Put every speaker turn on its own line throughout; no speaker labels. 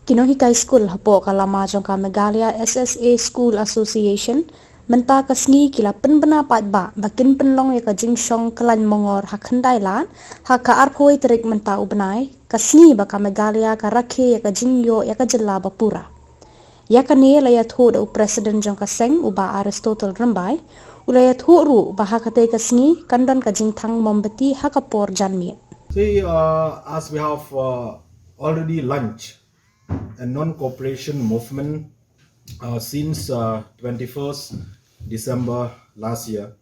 Kinohikai School hapo kalama jong ka Meghalaya SSA School Association menta ka Sngi kila penpendapat ba bakin penlong ya ka jing Shong Kyllain Myngngor ha khandai lan ha ka arphoi terik menta ubnai ka Sngi ba ka Meghalaya ka Rakhe ya ka jing yo ya ka Jylla ba Pura ya ka ne la ya thu da president jong ka Seng uba Aristotle Rambai ulaya thu ru ba ha ka te ka Sngi kandan ka jing Thang Mombeti ha ka por janmi.
See, as we have already launched a non-cooperation movement since 21st December last year.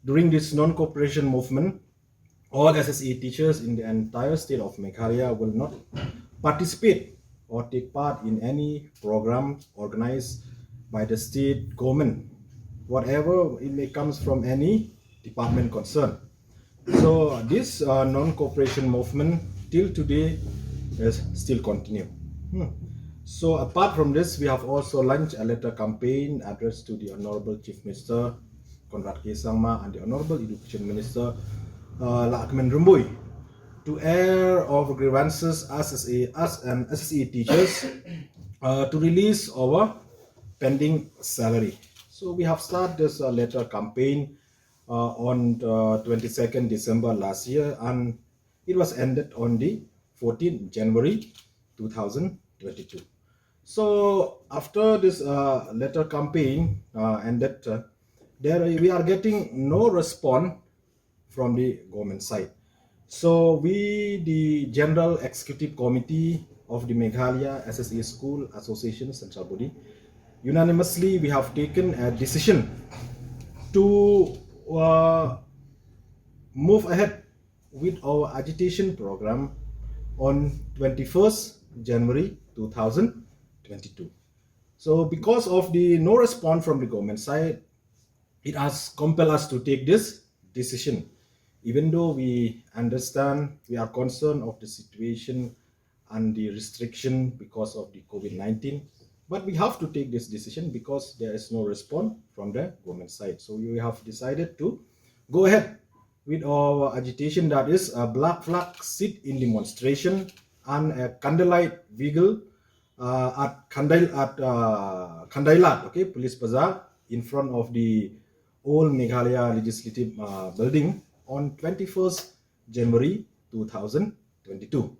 During this non-cooperation movement, all SSE teachers in the entire state of Meghalaya will not participate or take part in any program organized by the state government, whatever it may comes from any department concerned. So this non-cooperation movement till today is still continue. So apart from this, we have also launched a letter campaign addressed to the Honorable Chief Minister Rakhe and the Honorable Education Minister Rakhe to air of grievances as and SSE teachers to release our pending salary. So we have started this letter campaign on 22nd December last year, and it was ended on the 14th January 2022. So after this letter campaign ended, we are getting no response from the government side. So we, the General Executive Committee of the Meghalaya SSA School Association Central Body, unanimously we have taken a decision to move ahead with our agitation program on 21st January 2022. So because of the no response from the government side, it has compelled us to take this decision. Even though we understand, we are concerned of the situation and the restriction because of the COVID-19, but we have to take this decision because there is no response from the government side. So we have decided to go ahead with our agitation, that is a black flag sit-in demonstration and a candlelight vigil at Kandailat, okay, Police Bazaar, in front of the old Meghalaya Legislative Building on 21st January 2022.